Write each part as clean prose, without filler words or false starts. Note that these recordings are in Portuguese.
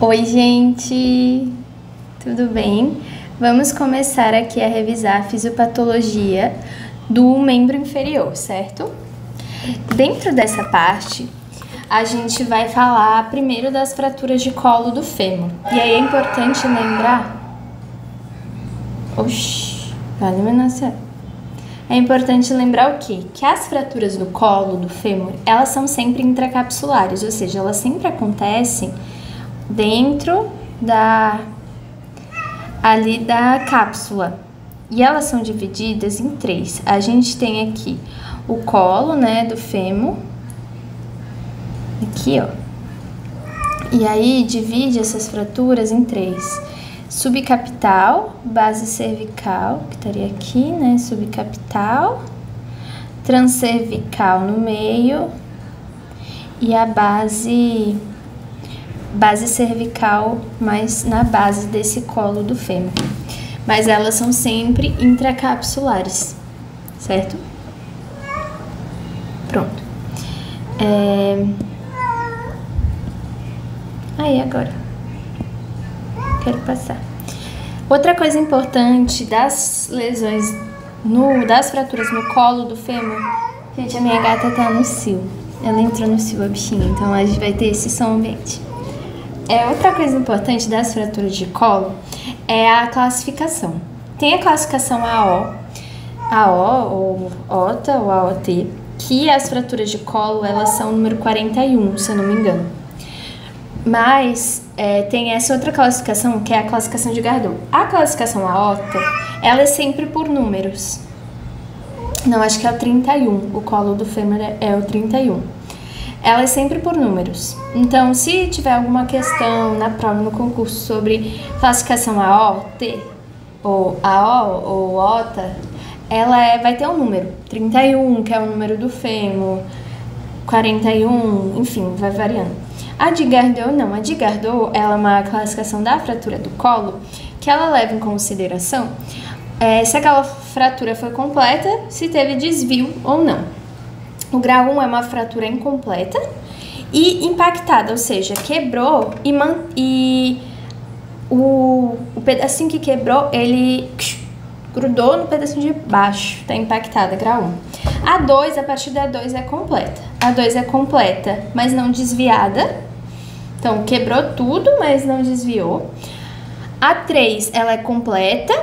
Oi, gente! Tudo bem? Vamos começar aqui a revisar a fisiopatologia do membro inferior, certo? Dentro dessa parte, a gente vai falar primeiro das fraturas de colo do fêmur. E aí é importante lembrar... É importante lembrar o quê? Que as fraturas do colo do fêmur, elas são sempre intracapsulares, ou seja, elas sempre acontecem dentro da cápsula. E elas são divididas em três. A gente tem aqui o colo, né, do fêmur. Aqui, ó. E aí divide essas fraturas em três. Subcapital, base cervical, que estaria aqui, né, subcapital, transcervical no meio e a base cervical mais na base desse colo do fêmur. Mas elas são sempre intracapsulares, certo? Pronto. Aí, agora. Quero passar. Outra coisa importante das lesões, das fraturas no colo do fêmur... Gente, a minha gata tá no cio. Ela entrou no cio, a bichinha, então a gente vai ter esse som ambiente. Outra coisa importante das fraturas de colo é a classificação. Tem a classificação AO ou OTA ou AOT, que as fraturas de colo, elas são o número 41, se eu não me engano. Mas tem essa outra classificação, que é a classificação de Gardot. A classificação AOTA, ela é sempre por números. Não, acho que é o 31, o colo do fêmur é o 31. Ela é sempre por números. Então, se tiver alguma questão na prova, no concurso, sobre classificação AOT, ou AO, ou OTA, ela vai ter um número. 31, que é o número do fêmur, 41, enfim, vai variando. A de Gardot, não. A de Gardot, ela é uma classificação da fratura do colo, que ela leva em consideração se aquela fratura foi completa, se teve desvio ou não. O grau 1 é uma fratura incompleta e impactada, ou seja, quebrou e o pedacinho que quebrou, ele grudou no pedacinho de baixo, tá impactada, grau 1. A 2, a partir da 2 é completa. A 2 é completa, mas não desviada. Então, quebrou tudo, mas não desviou. A 3, ela é completa,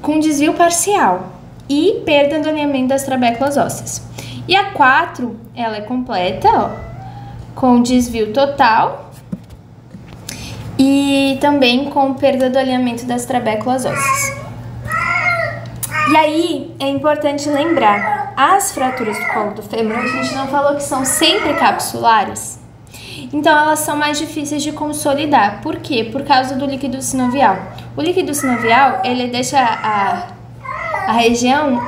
com desvio parcial e perda do alinhamento das trabéculas ósseas. E a 4, ela é completa, ó, com desvio total e também com perda do alinhamento das trabéculas ósseas. E aí, é importante lembrar, as fraturas do colo do fêmur, a gente não falou que são sempre capsulares? Então, elas são mais difíceis de consolidar. Por quê? Por causa do líquido sinovial. O líquido sinovial, ele deixa a região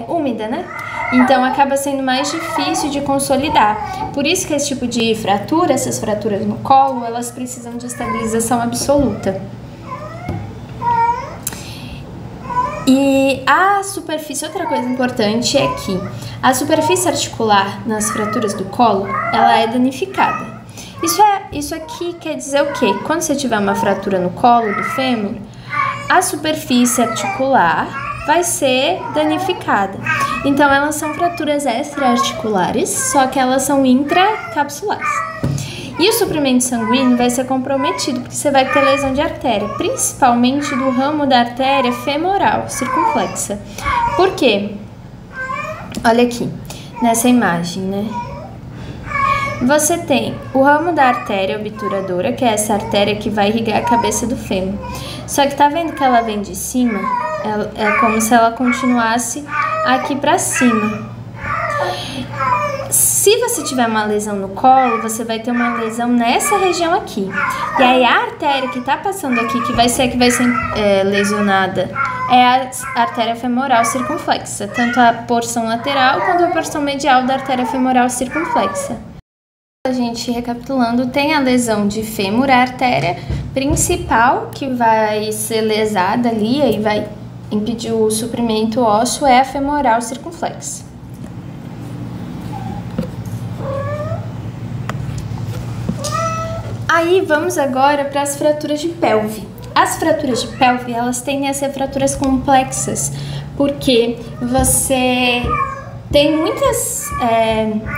úmida, né? Então, acaba sendo mais difícil de consolidar. Por isso que esse tipo de fratura, essas fraturas no colo, elas precisam de estabilização absoluta. E a superfície, outra coisa importante é que a superfície articular nas fraturas do colo, ela é danificada. Isso aqui quer dizer o quê? Quando você tiver uma fratura no colo do fêmur, a superfície articular vai ser danificada. Então, elas são fraturas extra-articulares, só que elas são intracapsulares. E o suprimento sanguíneo vai ser comprometido, porque você vai ter lesão de artéria, principalmente do ramo da artéria femoral circunflexa. Por quê? Olha aqui, nessa imagem, né? Você tem o ramo da artéria obturadora, que é essa artéria que vai irrigar a cabeça do fêmur. Só que tá vendo que ela vem de cima? É como se ela continuasse aqui pra cima. Se você tiver uma lesão no colo, você vai ter uma lesão nessa região aqui. E aí a artéria que tá passando aqui, que vai ser lesionada, é a artéria femoral circunflexa. Tanto a porção lateral quanto a porção medial da artéria femoral circunflexa. A gente, recapitulando, tem a lesão de fêmur, a artéria principal que vai ser lesada ali e vai impedir o suprimento ósseo é a femoral circunflexa. Aí vamos agora para as fraturas de pelve. As fraturas de pelve, elas tendem a ser fraturas complexas, porque você tem muitas...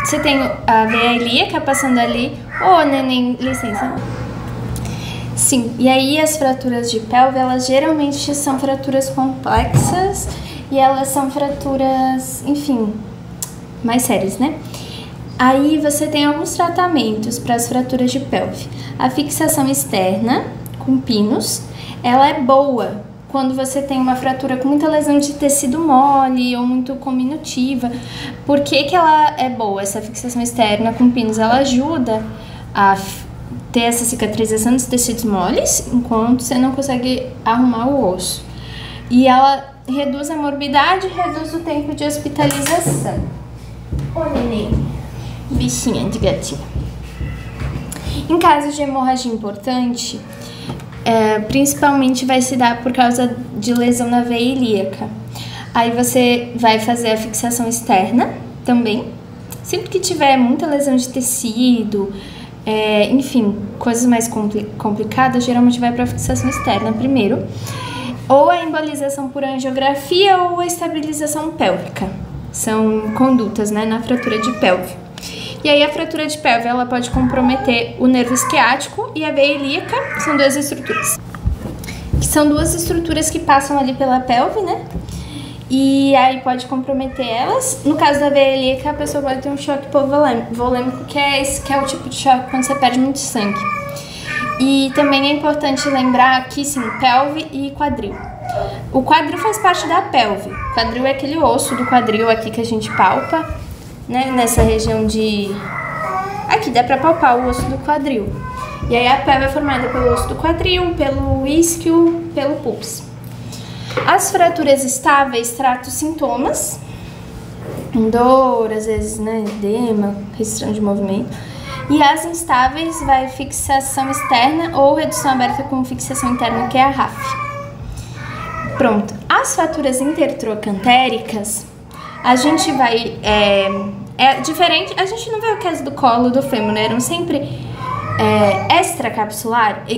você tem a veia ilíaca passando ali... Ô, neném, licença. Sim, e aí as fraturas de pelve, elas geralmente são fraturas complexas e elas são fraturas, enfim, mais sérias, né? Aí você tem alguns tratamentos para as fraturas de pelve. A fixação externa com pinos, ela é boa quando você tem uma fratura com muita lesão de tecido mole ou muito cominutiva. Por que que ela é boa, essa fixação externa com pinos? Ela ajuda a ter essa cicatrização dos tecidos moles enquanto você não consegue arrumar o osso. E ela reduz a morbidade e reduz o tempo de hospitalização. Ô, neném, bichinha de gatinha. Em caso de hemorragia importante, principalmente vai se dar por causa de lesão na veia ilíaca. Aí você vai fazer a fixação externa também. Sempre que tiver muita lesão de tecido, enfim, coisas mais complicadas, geralmente vai para a fixação externa primeiro. Ou a embolização por angiografia ou a estabilização pélvica. São condutas, né, na fratura de pelve. E aí a fratura de pelve, ela pode comprometer o nervo isquiático e a veia ilíaca, que são duas estruturas. São duas estruturas que passam ali pela pelve, né? E aí pode comprometer elas. No caso da veia ilíaca, a pessoa pode ter um choque hipovolêmico, que é o tipo de choque quando você perde muito sangue. E também é importante lembrar que, sim, pelve e quadril. O quadril faz parte da pelve. O quadril é aquele osso do quadril aqui que a gente palpa, né? Nessa região de... Aqui dá pra palpar o osso do quadril. E aí a pelve é formada pelo osso do quadril, pelo isquio, pelo pubis. As fraturas estáveis tratam os sintomas, dor, às vezes, né, edema, restrição de movimento. E as instáveis vai fixação externa ou redução aberta com fixação interna, que é a RAF. Pronto. As fraturas intertrocantéricas, a gente vai... É diferente, a gente não vê o caso do colo do fêmur, né? Eram sempre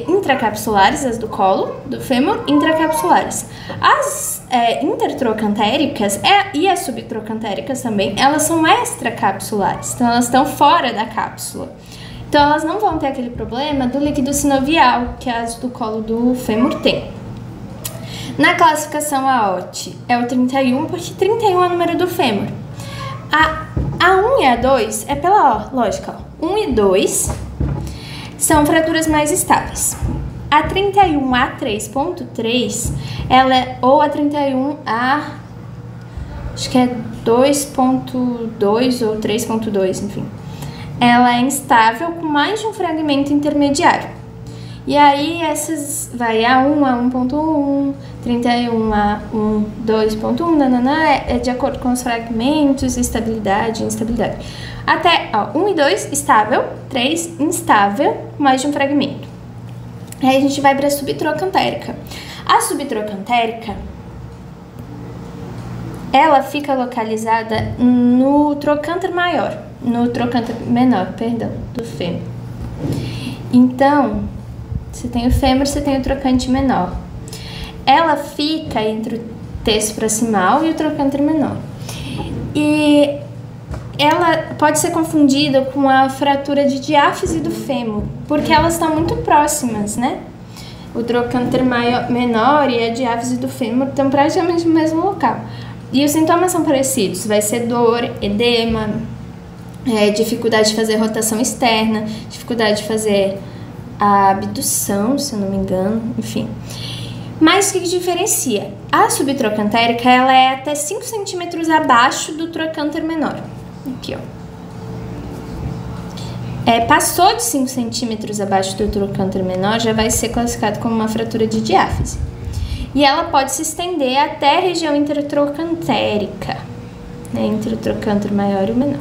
intracapsulares, as do colo do fêmur, intracapsulares. As intertrocantéricas e as subtrocantéricas também, elas são extracapsulares, então elas estão fora da cápsula. Então elas não vão ter aquele problema do líquido sinovial que as do colo do fêmur tem. Na classificação AORTE é o 31, porque 31 é o número do fêmur. A 1 e a 2 é pela lógica, 1 e 2 são fraturas mais estáveis. A 31A3.3, ou a 31A, acho que é 2.2 ou 3.2, enfim. Ela é instável com mais de um fragmento intermediário. E aí essas vai A1, A1.1, 31A1, 2.1, é de acordo com os fragmentos, estabilidade e instabilidade. Até 1 e 2, estável, 3, instável, mais de um fragmento. Aí a gente vai para a subtrocantérica. A subtrocantérica, ela fica localizada no trocânter maior, no trocânter menor, perdão, do fêmur. Então, você tem o fêmur, você tem o trocante menor. Ela fica entre o terço proximal e o trocânter menor. E ela pode ser confundida com a fratura de diáfise do fêmur, porque elas estão muito próximas, né? O trocânter menor e a diáfise do fêmur estão praticamente no mesmo local. E os sintomas são parecidos, vai ser dor, edema, dificuldade de fazer rotação externa, dificuldade de fazer a abdução, se eu não me engano, enfim. Mas o que diferencia? A subtrocantérica, ela é até 5 centímetros abaixo do trocânter menor. Aqui, ó. Passou de 5 centímetros abaixo do trocânter menor, já vai ser classificado como uma fratura de diáfise. E ela pode se estender até a região intertrocantérica, né, entre o trocânter maior e o menor.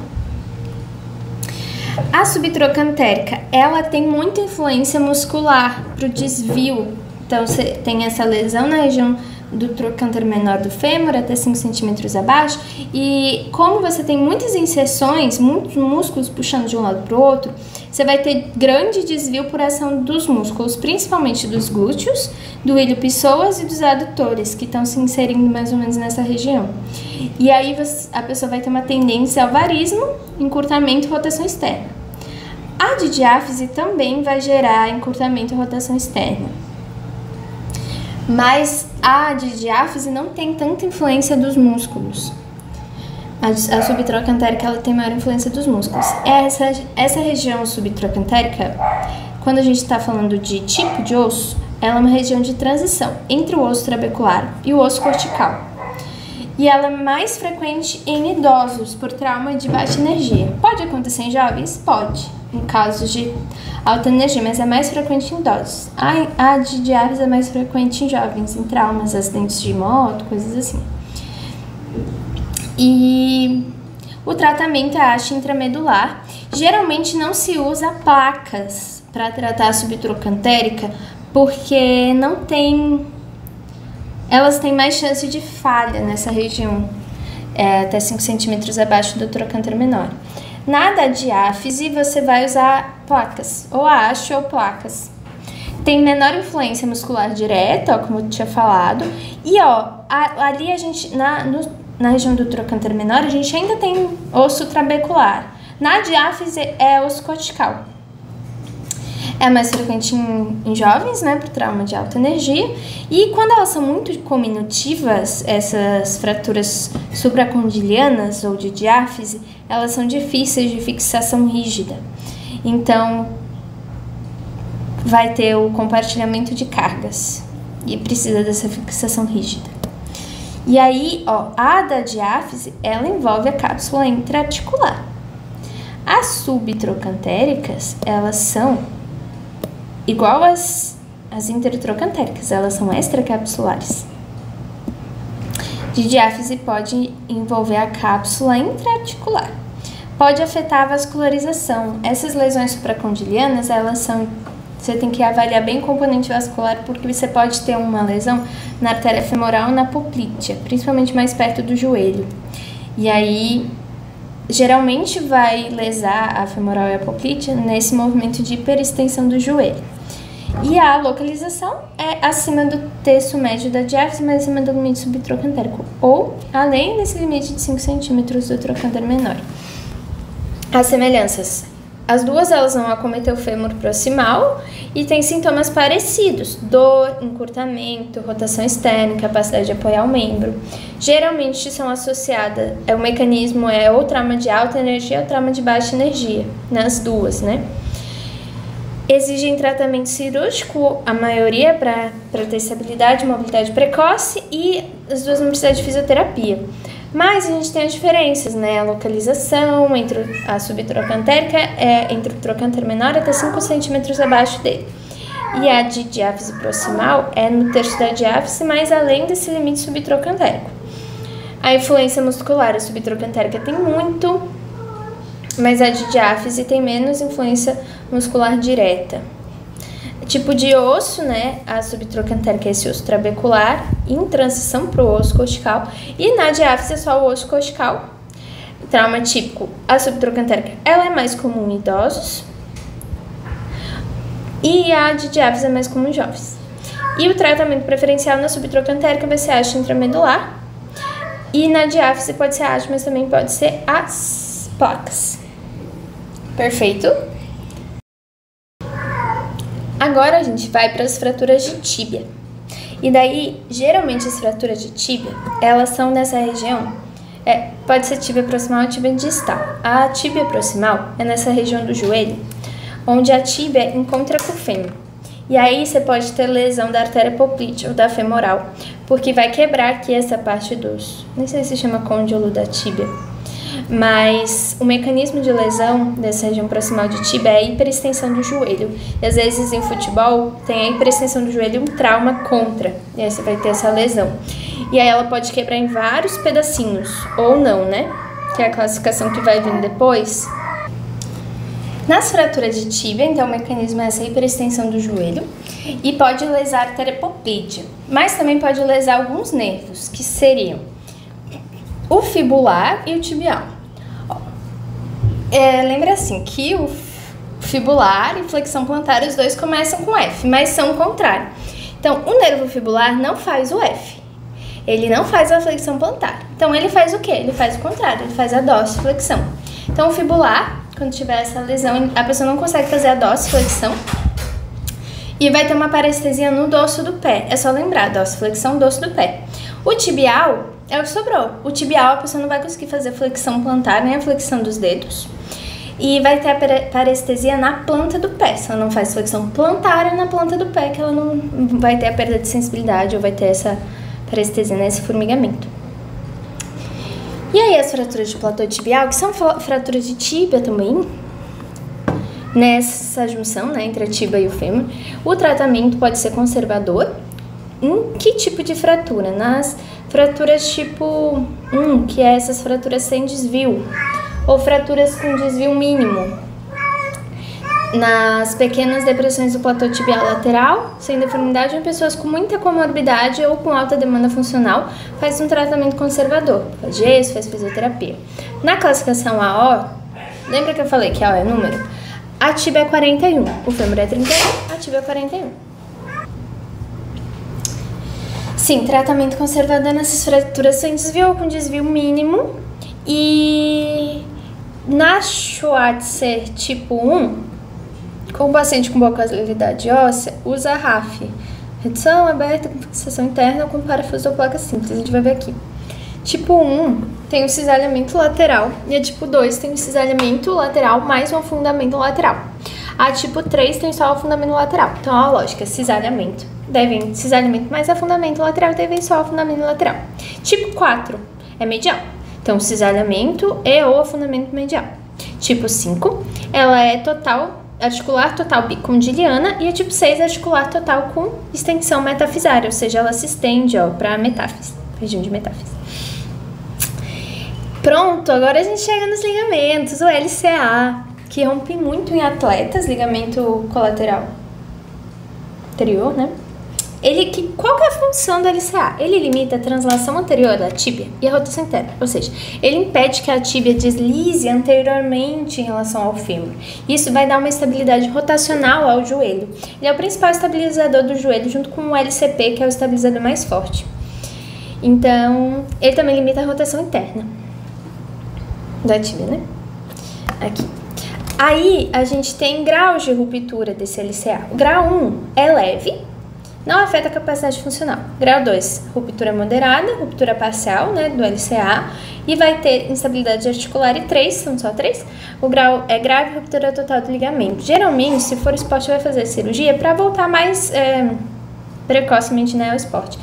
A subtrocantérica, ela tem muita influência muscular para o desvio. Então, você tem essa lesão na região do trocânter menor do fêmur até 5 centímetros abaixo, e como você tem muitas inserções, muitos músculos puxando de um lado para o outro, você vai ter grande desvio por ação dos músculos, principalmente dos glúteos, do ilho-pessoas e dos adutores, que estão se inserindo mais ou menos nessa região. E aí a pessoa vai ter uma tendência ao varismo, encurtamento e rotação externa. A de diáfise também vai gerar encurtamento e rotação externa. Mas a de diáfise não tem tanta influência dos músculos. A subtrocantérica ela tem maior influência dos músculos. Essa região subtrocantérica, quando a gente está falando de tipo de osso, ela é uma região de transição entre o osso trabecular e o osso cortical. E ela é mais frequente em idosos por trauma de baixa energia. Pode acontecer em jovens? Pode, em casos de alta energia, mas é mais frequente em idosos. A de diáfise é mais frequente em jovens, em traumas, acidentes de moto, coisas assim. E o tratamento é a haste intramedular. Geralmente não se usa placas para tratar a subtrocantérica, porque elas têm mais chance de falha nessa região, até 5 centímetros abaixo do trocânter menor. Na da diáfise você vai usar placas, ou a haste ou placas. Tem menor influência muscular direta, como eu tinha falado, e ali a gente, na região do trocânter menor, a gente ainda tem osso trabecular. Na diáfise é osso cortical. É mais frequente em jovens, né, por trauma de alta energia. E quando elas são muito cominutivas, essas fraturas supracondilianas ou de diáfise, elas são difíceis de fixação rígida. Então, vai ter o compartilhamento de cargas e precisa dessa fixação rígida. E aí, a da diáfise, ela envolve a cápsula intraarticular. As subtrocantéricas, elas são igual as intertrocantéricas, elas são extracapsulares. De diáfise pode envolver a cápsula intraarticular. Pode afetar a vascularização. Essas lesões supracondilianas, você tem que avaliar bem o componente vascular, porque você pode ter uma lesão na artéria femoral ou na poplítea, principalmente mais perto do joelho. E aí, geralmente vai lesar a femoral e a poplítea nesse movimento de hiperextensão do joelho. E a localização é acima do terço médio da diáfise, mas acima do limite subtrocantérico, ou além desse limite de 5 centímetros do trocânter menor. As semelhanças. As duas elas vão acometer o fêmur proximal e têm sintomas parecidos: dor, encurtamento, rotação externa, capacidade de apoiar o membro. Geralmente são associadas, o mecanismo é ou trauma de alta energia ou trauma de baixa energia, nas duas, né? Exigem tratamento cirúrgico, a maioria para ter estabilidade e mobilidade precoce, e as duas não precisam de fisioterapia. Mas a gente tem as diferenças, né? A localização entre a subtrocantérica entre o trocânter menor até 5 centímetros abaixo dele. E a de diáfise proximal é no terço da diáfise, mas além desse limite subtrocantérico. A influência muscular, a subtrocantérica tem muito, mas a de diáfise tem menos influência muscular direta. Tipo de osso, né? A subtrocantérica é esse osso trabecular em transição para o osso cortical, e na diáfise é só o osso cortical. Trauma típico, a subtrocantérica ela é mais comum em idosos e a de diáfise é mais comum em jovens. E o tratamento preferencial na subtrocantérica vai ser a haste intramedular, e na diáfise pode ser a haste, mas também pode ser as placas. Perfeito? Agora a gente vai para as fraturas de tíbia. E daí, geralmente as fraturas de tíbia, elas são nessa região, pode ser tíbia proximal ou tíbia distal. A tíbia proximal é nessa região do joelho, onde a tíbia encontra com o fêmur. E aí você pode ter lesão da artéria poplítea ou da femoral, porque vai quebrar aqui essa parte do osso. Nem sei se chama côndilo da tíbia. Mas o mecanismo de lesão dessa região proximal de tíbia é a hiperextensão do joelho. E às vezes em futebol tem a hiperextensão do joelho e um trauma contra. E aí você vai ter essa lesão. E aí ela pode quebrar em vários pedacinhos, ou não, né? Que é a classificação que vai vir depois. Nas fraturas de tíbia, então, o mecanismo é essa hiperextensão do joelho e pode lesar a terapopídia, mas também pode lesar alguns nervos, que seriam o fibular e o tibial. Lembra assim, que o fibular e flexão plantar, os dois começam com F, mas são o contrário. Então, o nervo fibular não faz o F, ele não faz a flexão plantar. Então, ele faz o quê? Ele faz o contrário, ele faz a dorsiflexão. Então, o fibular, quando tiver essa lesão, a pessoa não consegue fazer a dorsiflexão e vai ter uma parestesia no dorso do pé. É só lembrar, dorsiflexão, dorso do pé. O tibial é o que sobrou. O tibial, a pessoa não vai conseguir fazer flexão plantar, nem a flexão dos dedos. E vai ter a parestesia na planta do pé. Se ela não faz flexão plantar, é na planta do pé que ela não vai ter a perda de sensibilidade ou vai ter essa parestesia, né, esse formigamento. E aí as fraturas de platô tibial, que são fraturas de tíbia também, nessa junção, né, entre a tíbia e o fêmur, o tratamento pode ser conservador. Em que tipo de fratura? Nas fraturas tipo 1, que é essas fraturas sem desvio, ou fraturas com desvio mínimo. Nas pequenas depressões do platô tibial lateral, sem deformidade, em pessoas com muita comorbidade ou com alta demanda funcional, faz um tratamento conservador, faz gesso, faz fisioterapia. Na classificação AO, lembra que eu falei que AO é número? A tíbia é 41, o fêmur é 31, a tíbia é 41. Sim, tratamento conservador nessas fraturas sem desvio ou com desvio mínimo. E na Schwarzer tipo 1, com o paciente com boa qualidade óssea, usa RAF, redução aberta com fixação interna ou com parafuso ou placa simples, a gente vai ver aqui. Tipo 1 tem o cisalhamento lateral e a tipo 2 tem o cisalhamento lateral mais um afundamento lateral. A tipo 3 tem só o afundamento lateral. Então, a lógica, cisalhamento mais afundamento lateral, daí vem só o afundamento lateral. Tipo 4 é medial. Então, cisalhamento e ou afundamento medial. Tipo 5, ela é articular total bicondiliana e a tipo 6 articular total com extensão metafisária, ou seja, ela se estende para a metáfise, região de metáfise. Pronto, agora a gente chega nos ligamentos, o LCA, que rompe muito em atletas, ligamento colateral anterior, né? Qual que é a função do LCA? Ele limita a translação anterior da tíbia e a rotação interna, ou seja, ele impede que a tíbia deslize anteriormente em relação ao fêmur. Isso vai dar uma estabilidade rotacional ao joelho. Ele é o principal estabilizador do joelho, junto com o LCP, que é o estabilizador mais forte. Então, ele também limita a rotação interna da tíbia, né? Aqui. Aí, a gente tem graus de ruptura desse LCA. O grau 1 é leve, não afeta a capacidade funcional. Grau 2, ruptura moderada, ruptura parcial, né, do LCA, e vai ter instabilidade articular. E 3, são só 3, o grau é grave, ruptura total do ligamento. Geralmente, se for esporte, vai fazer cirurgia para voltar mais precocemente, né, ao esporte.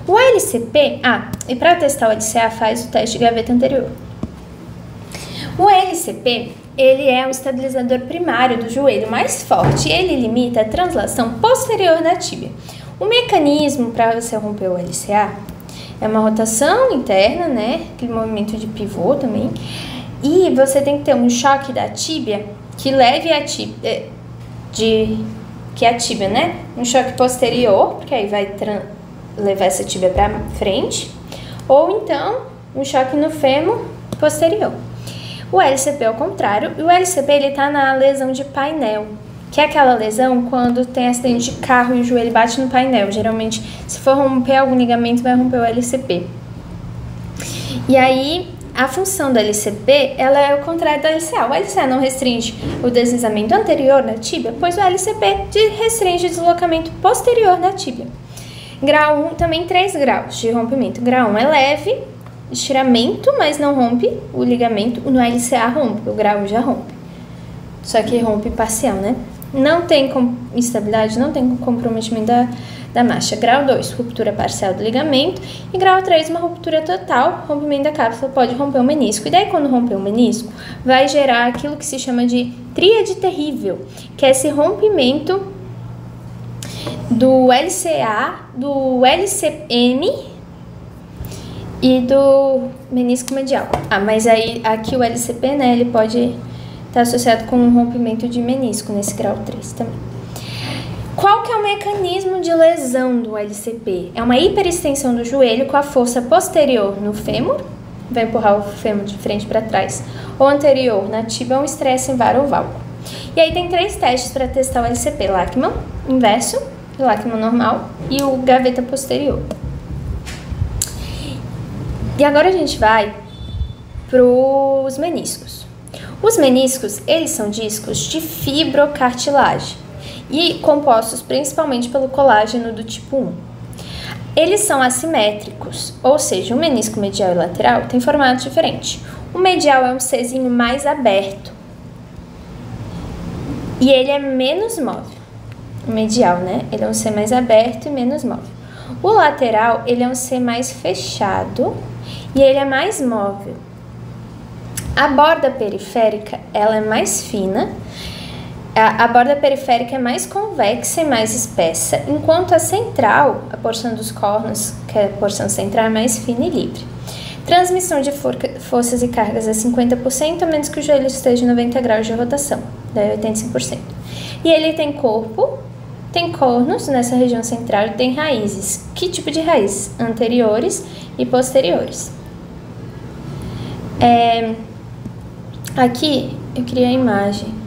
O LCP, e para testar o LCA, faz o teste de gaveta anterior. O LCP, ele é o estabilizador primário do joelho mais forte, ele limita a translação posterior da tíbia. O mecanismo para você romper o LCA é uma rotação interna, né? Aquele movimento de pivô também. E você tem que ter um choque da tíbia que leve a tíbia, que é a tíbia, né? Um choque posterior, porque aí vai levar essa tíbia para frente. Ou então, um choque no fêmur posterior. O LCP é o contrário, e o LCP ele tá na lesão de painel, que é aquela lesão quando tem acidente de carro e o joelho bate no painel. Geralmente, se for romper algum ligamento, vai romper o LCP. E aí, a função do LCP, ela é o contrário do LCA. O LCA não restringe o deslizamento anterior da tíbia, pois o LCP restringe o deslocamento posterior da tíbia. Grau 1, também 3 graus de rompimento. Grau 1 é leve, estiramento, mas não rompe o ligamento. No LCA rompe, o grau já rompe. Só que rompe parcial, né? Não tem instabilidade, não tem comprometimento da marcha. Grau 2, ruptura parcial do ligamento. E grau 3, uma ruptura total, rompimento da cápsula, pode romper o menisco. E daí, quando romper o menisco, vai gerar aquilo que se chama de tríade terrível, que é esse rompimento do LCA, do LCM e do menisco medial. Mas aí aqui o LCP, né, ele pode Está associado com um rompimento de menisco nesse grau 3 também. Qual que é o mecanismo de lesão do LCP? É uma hiperextensão do joelho com a força posterior no fêmur, vai empurrar o fêmur de frente para trás, ou anterior na tíbia, um estresse em vara ou válvula. E aí tem 3 testes para testar o LCP: Lachman inverso, Lachman normal e o gaveta posterior. E agora a gente vai para os meniscos. Os meniscos, eles são discos de fibrocartilagem e compostos principalmente pelo colágeno do tipo 1. Eles são assimétricos, ou seja, o menisco medial e lateral tem formato diferente. O medial é um Czinho mais aberto e ele é menos móvel. O medial, né? Ele é um C mais aberto e menos móvel. O lateral, ele é um C mais fechado e ele é mais móvel. A borda periférica, ela é mais fina. A borda periférica é mais convexa e mais espessa, enquanto a central, a porção dos cornos, que é a porção central, é mais fina e livre. Transmissão de forças e cargas é 50%, a menos que o joelho esteja em 90 graus de rotação, daí 85%. E ele tem corpo, tem cornos nessa região central e tem raízes. Que tipo de raízes? Anteriores e posteriores. Aqui eu criei a imagem.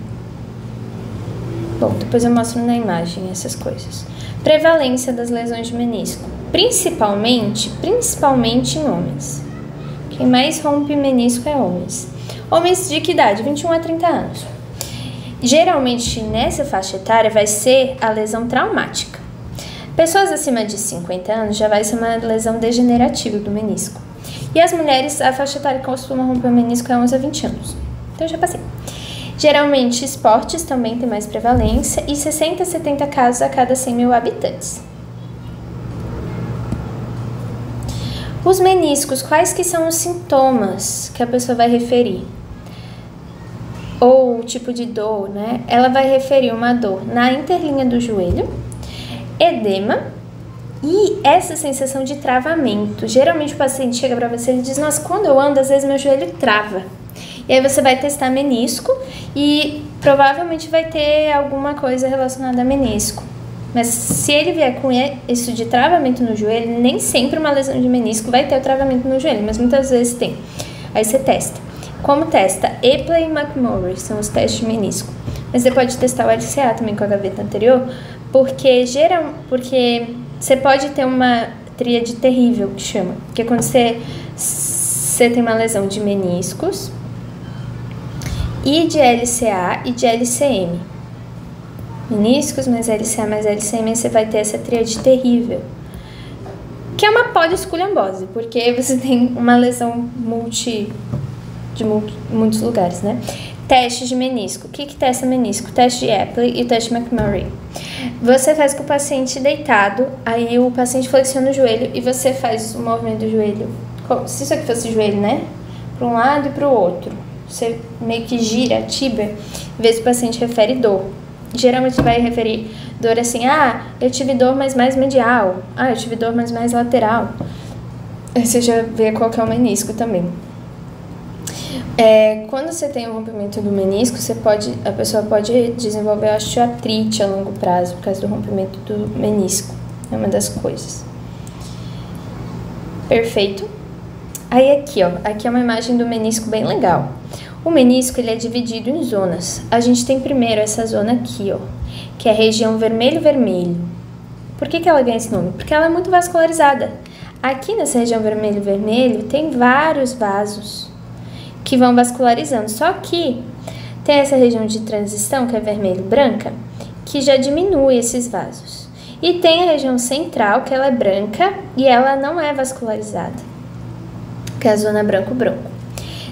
Bom, depois eu mostro na imagem essas coisas. Prevalência das lesões de menisco. Principalmente em homens. Quem mais rompe menisco é homens. Homens de que idade? 21 a 30 anos. Geralmente, nessa faixa etária, vai ser a lesão traumática. Pessoas acima de 50 anos já vai ser uma lesão degenerativa do menisco. E as mulheres, a faixa etária que costuma romper o menisco é 11 a 20 anos. Então, já passei. Geralmente, esportes também tem mais prevalência e 60 a 70 casos a cada 100 mil habitantes. Os meniscos, quais que são os sintomas que a pessoa vai referir? Ou o tipo de dor, né? Ela vai referir uma dor na interlinha do joelho, edema e essa sensação de travamento. Geralmente o paciente chega para você e diz: nossa, quando eu ando, às vezes meu joelho trava. E aí você vai testar menisco e provavelmente vai ter alguma coisa relacionada a menisco. Mas se ele vier com isso de travamento no joelho, nem sempre uma lesão de menisco vai ter o travamento no joelho, mas muitas vezes tem. Aí você testa. Como testa? Epley e McMurray são os testes de menisco. Mas você pode testar o LCA também com a gaveta anterior, porque você pode ter uma tríade terrível, que chama. Que é quando você tem uma lesão de meniscos, e de LCA e de LCM. Meniscos mais LCA mais LCM, aí você vai ter essa tríade terrível, que é uma poliesculhambose, porque você tem uma lesão de muitos lugares, né? Teste de menisco. O que testa menisco? Teste de Epley e o teste de McMurray. Você faz com o paciente deitado, aí o paciente flexiona o joelho e você faz o movimento do joelho. Se isso aqui fosse o joelho, né? Para um lado e para o outro. Você meio que gira a tíbia e vê se o paciente refere dor. Geralmente vai referir dor assim: ah, eu tive dor, mas mais medial. Ah, eu tive dor, mas mais lateral. Aí você já vê qual que é o menisco também. Quando você tem um rompimento do menisco, a pessoa pode desenvolver osteoartrite a longo prazo por causa do rompimento do menisco. É uma das coisas. Perfeito. Aí aqui é uma imagem do menisco bem legal. O menisco, ele é dividido em zonas. A gente tem primeiro essa zona aqui, que é a região vermelho-vermelho. Por que ela ganha esse nome? Porque ela é muito vascularizada. Aqui nessa região vermelho-vermelho tem vários vasos que vão vascularizando. Só que tem essa região de transição, que é vermelho-branca, que já diminui esses vasos. E tem a região central, que ela é branca e ela não é vascularizada, que é a zona branco-branco.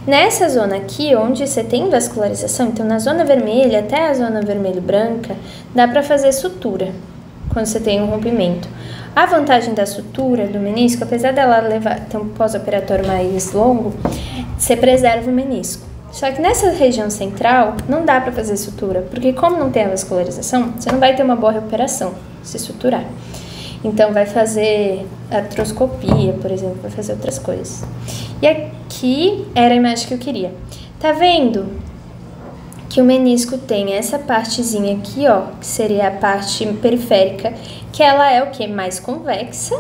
Nessa zona aqui, onde você tem vascularização, então na zona vermelha até a zona vermelho-branca, dá para fazer sutura quando você tem um rompimento. A vantagem da sutura do menisco, apesar dela ter um pós-operatório mais longo, você preserva o menisco. Só que nessa região central não dá para fazer sutura, porque como não tem a vascularização, você não vai ter uma boa recuperação se suturar. Então vai fazer artroscopia, por exemplo, vai fazer outras coisas. E aqui era a imagem que eu queria. Tá vendo que o menisco tem essa partezinha aqui, ó, que seria a parte periférica, que ela é o que? Mais convexa,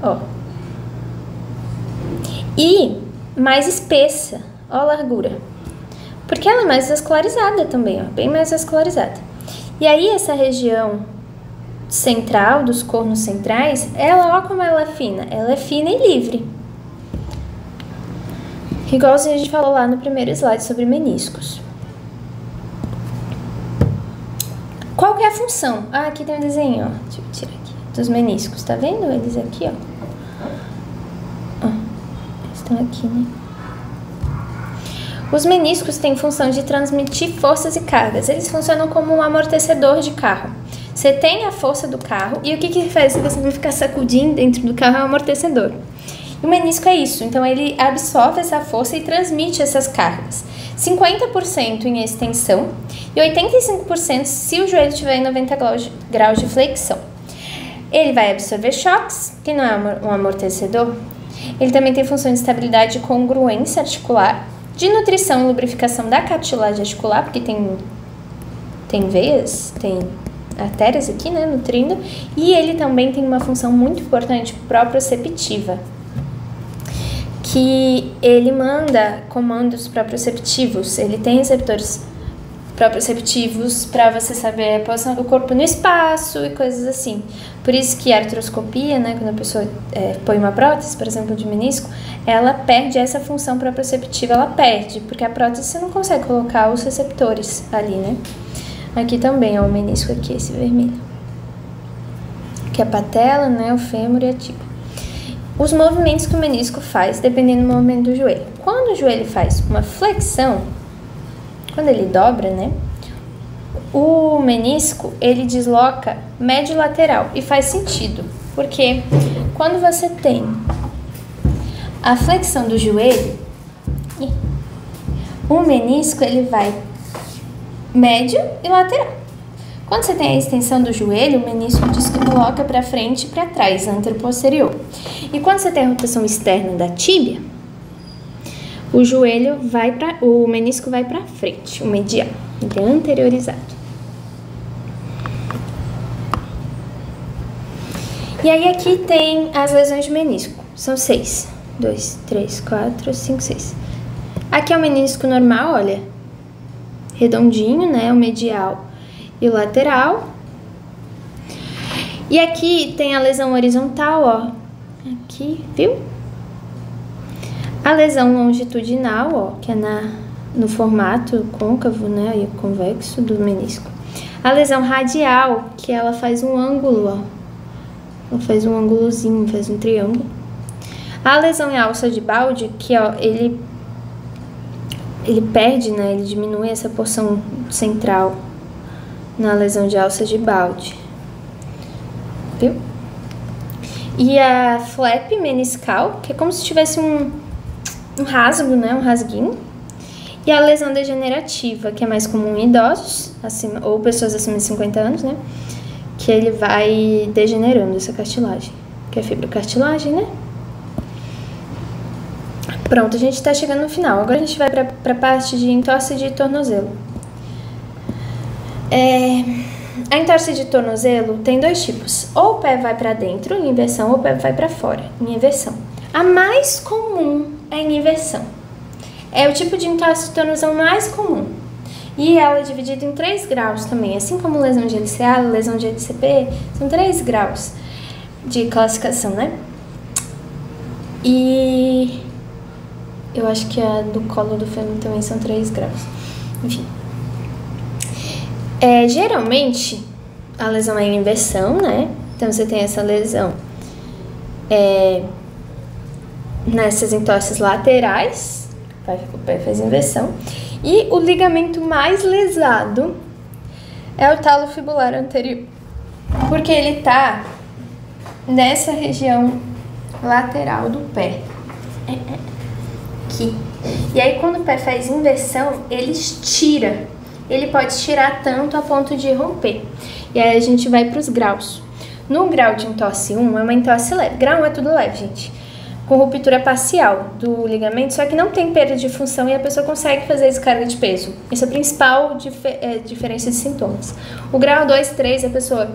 ó. E mais espessa, ó a largura. Porque ela é mais vascularizada também, ó, bem mais vascularizada. E aí essa região central, dos cornos centrais, ela, ó como ela é fina e livre. Igualzinho a gente falou lá no primeiro slide sobre meniscos. Qual que é a função? Ah, aqui tem um desenho, ó. Deixa eu tirar aqui. Dos meniscos, tá vendo eles aqui, ó? Ó, eles estão aqui, né? Os meniscos têm função de transmitir forças e cargas. Eles funcionam como um amortecedor de carro. Você tem a força do carro e o que que faz você não ficar sacudindo dentro do carro é o amortecedor. E o menisco é isso, então ele absorve essa força e transmite essas cargas. 50% em extensão e 85% se o joelho estiver em 90 graus de flexão. Ele vai absorver choques, que não é um amortecedor. Ele também tem função de estabilidade e congruência articular, de nutrição e lubrificação da cartilagem articular, porque tem veias, tem artérias aqui, né, nutrindo. E ele também tem uma função muito importante proprioceptiva, que ele manda comandos proprioceptivos. Ele tem receptores proprioceptivos para você saber a posição do corpo no espaço e coisas assim. Por isso que a artroscopia, né, quando a pessoa põe uma prótese, por exemplo, de menisco, ela perde essa função proprioceptiva, ela perde, porque a prótese você não consegue colocar os receptores ali, né? Aqui também, ó, o menisco aqui, esse vermelho. Que é a patela, né, o fêmur e a tíbia. Os movimentos que o menisco faz, dependendo do movimento do joelho. Quando o joelho faz uma flexão, quando ele dobra, né, o menisco, ele desloca médio lateral. E faz sentido, porque quando você tem a flexão do joelho, o menisco, ele vai médio e lateral. Quando você tem a extensão do joelho, o menisco desloca para frente e para trás, anteroposterior. E quando você tem a rotação externa da tíbia, o menisco vai para frente, o medial, ele é anteriorizado. E aí aqui tem as lesões de menisco, são 6. 2, 3, 4, 5, 6. Aqui é o menisco normal, olha, redondinho, né, o medial e o lateral. E aqui tem a lesão horizontal, ó. Aqui, viu? A lesão longitudinal, ó, que é no formato côncavo, né, e convexo do menisco. A lesão radial, que ela faz um ângulo, ó. Ela faz um ângulozinho, faz um triângulo. A lesão em alça de balde, que, ó, ele perde, né, ele diminui essa porção central na lesão de alça de balde, viu? E a flap meniscal, que é como se tivesse um rasgo, né, um rasguinho. E a lesão degenerativa, que é mais comum em idosos, acima, ou pessoas acima de 50 anos, né, que ele vai degenerando essa cartilagem, que é fibrocartilagem, né? Pronto, a gente tá chegando no final. Agora a gente vai pra parte de entorse de tornozelo. A entorse de tornozelo tem dois tipos. Ou o pé vai pra dentro, em inversão, ou o pé vai pra fora, em inversão. A mais comum é em inversão. É o tipo de entorse de tornozelo mais comum. E ela é dividida em 3 graus também. Assim como lesão de LCA, lesão de LCP, são 3 graus de classificação, né? E eu acho que a do colo do fêmur também são 3 graus. Enfim. Geralmente, a lesão é em inversão, né? Então, você tem essa lesão nessas entorses laterais, o pé faz inversão. E o ligamento mais lesado é o talo fibular anterior, porque ele tá nessa região lateral do pé. Aqui. E aí, quando o pé faz inversão, ele estira. Ele pode estirar tanto a ponto de romper. E aí a gente vai para os graus. No grau de entorse 1, é uma entorse leve. Grau 1 é tudo leve, gente. com ruptura parcial do ligamento, só que não tem perda de função e a pessoa consegue fazer descarga de peso. Essa é a principal diferença de sintomas. O grau 2, 3, a pessoa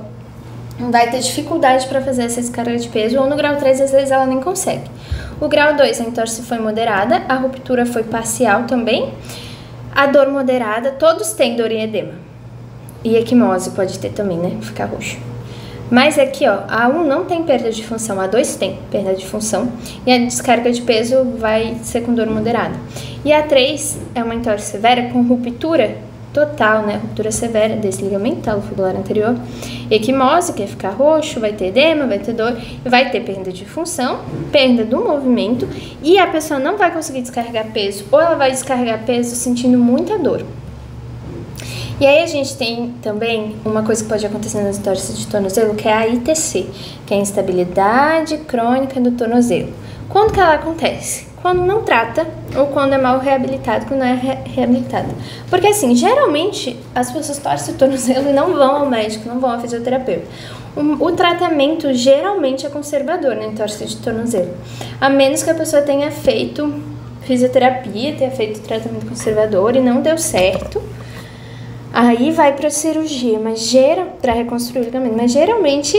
vai ter dificuldade para fazer essa descarga de peso, ou no grau 3, às vezes ela nem consegue. O grau 2, a entorse foi moderada, a ruptura foi parcial também, a dor moderada, todos têm dor e edema. E equimose pode ter também, né? Ficar roxo. Mas aqui, ó, a 1 não tem perda de função, a 2 tem perda de função, e a descarga de peso vai ser com dor moderada. E a 3 é uma entorse severa com ruptura total, né? Ruptura severa desse ligamento talofibular anterior. Equimose, que é ficar roxo, vai ter edema, vai ter dor, vai ter perda de função, perda do movimento, e a pessoa não vai conseguir descarregar peso, ou ela vai descarregar peso sentindo muita dor. E aí a gente tem também uma coisa que pode acontecer nas entorses de tornozelo, que é a ITC, que é a instabilidade crônica do tornozelo. Quando que ela acontece? Quando não trata ou quando é mal reabilitado, quando não é reabilitado. Porque assim, geralmente as pessoas torcem o tornozelo e não vão ao médico, não vão ao fisioterapeuta. O tratamento geralmente é conservador na entorse de tornozelo, a menos que a pessoa tenha feito fisioterapia, tenha feito tratamento conservador e não deu certo. Aí vai para cirurgia, para reconstruir o ligamento, mas geralmente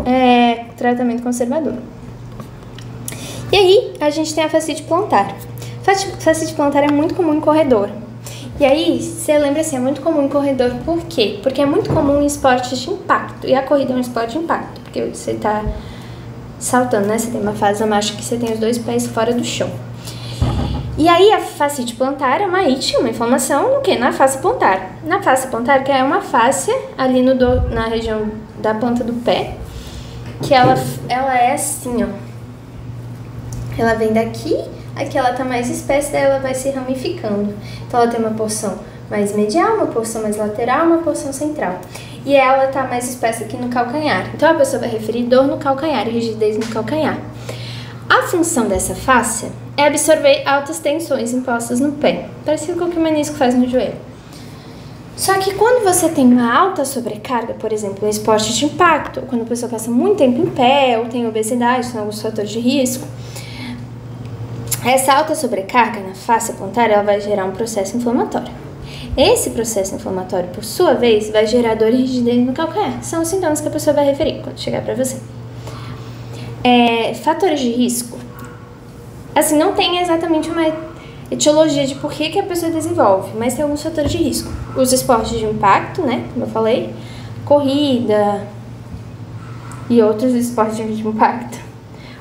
é tratamento conservador. E aí a gente tem a fascite plantar. Fascite plantar é muito comum em corredor. E aí, você lembra assim, é muito comum em corredor por quê? Porque é muito comum em esportes de impacto. E a corrida é um esporte de impacto, porque você tá saltando, né? Você tem uma fase da marcha que você tem os 2 pés fora do chão. E aí a fascite plantar é uma IT, uma inflamação no quê? Na face plantar. Na face plantar, que é uma fáscia ali na região da planta do pé, que ela é assim, ó. Ela vem daqui, aqui ela tá mais espessa, daí ela vai se ramificando. Então ela tem uma porção mais medial, uma porção mais lateral, uma porção central. E ela tá mais espessa aqui no calcanhar. Então a pessoa vai referir dor no calcanhar, rigidez no calcanhar. A função dessa fáscia é absorver altas tensões impostas no pé, parecido com o que o menisco faz no joelho. Só que quando você tem uma alta sobrecarga, por exemplo, em esporte de impacto, quando a pessoa passa muito tempo em pé, ou tem obesidade, são alguns fatores de risco, essa alta sobrecarga na face plantar, ela vai gerar um processo inflamatório. Esse processo inflamatório, por sua vez, vai gerar dor e rigidez no calcanhar. São os sintomas que a pessoa vai referir quando chegar para você. Fatores de risco. Assim, não tem exatamente uma etiologia de por que a pessoa desenvolve, mas tem alguns fatores de risco. Os esportes de impacto, né, como eu falei, corrida e outros esportes de impacto.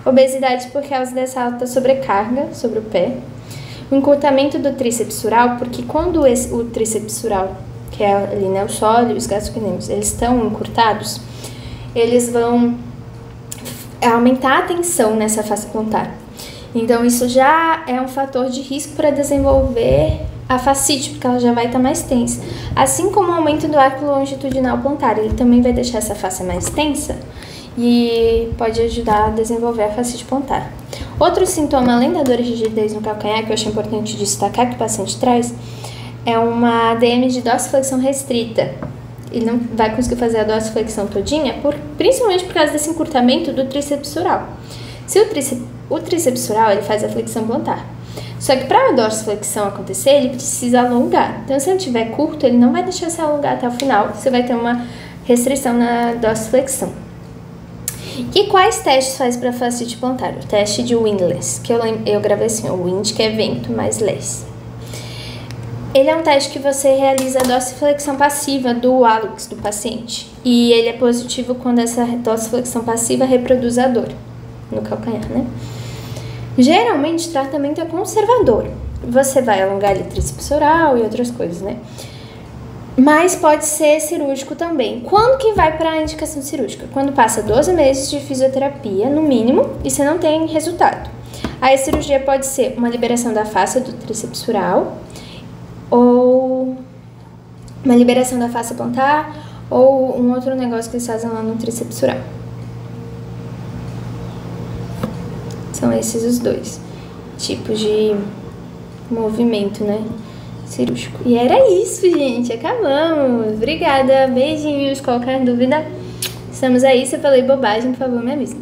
Obesidade por causa dessa alta sobrecarga sobre o pé. O encurtamento do tríceps sural, porque quando o tríceps sural, que é ali, né, o sólio e os gastrocnêmicos, eles estão encurtados, eles vão aumentar a tensão nessa face plantar. Então, isso já é um fator de risco para desenvolver a fascite, porque ela já vai estar mais tensa. Assim como o aumento do arco longitudinal plantar, ele também vai deixar essa face mais tensa e pode ajudar a desenvolver a fascite plantar. Outro sintoma, além da dor e rigidez no calcanhar, que eu acho importante destacar que o paciente traz, é uma DM de dorsiflexão restrita. Ele não vai conseguir fazer a dorsiflexão todinha, principalmente por causa desse encurtamento do tríceps sural. Se o tríceps sural, ele faz a flexão plantar. Só que para a dorsiflexão acontecer, ele precisa alongar. Então, se ele estiver curto, ele não vai deixar se alongar até o final. Você vai ter uma restrição na dorsiflexão. E quais testes faz para fascite plantar? O teste de Windless, que eu gravei assim, o Wind, que é vento, mais less. Ele é um teste que você realiza a dorsiflexão passiva do hálux do paciente. E ele é positivo quando essa dorsiflexão passiva reproduz a dor no calcanhar, né? Geralmente, o tratamento é conservador. Você vai alongar o tríceps sural e outras coisas, né? Mas pode ser cirúrgico também. Quando que vai para a indicação cirúrgica? Quando passa 12 meses de fisioterapia, no mínimo, e você não tem resultado. Aí a cirurgia pode ser uma liberação da face do tríceps sural, ou uma liberação da face plantar, ou um outro negócio que eles fazem lá no tríceps sural. São esses os dois tipos de movimento, né, cirúrgico. E era isso, gente. Acabamos. Obrigada. Beijinhos. Qualquer dúvida, estamos aí. Se eu falei bobagem, por favor, me avise.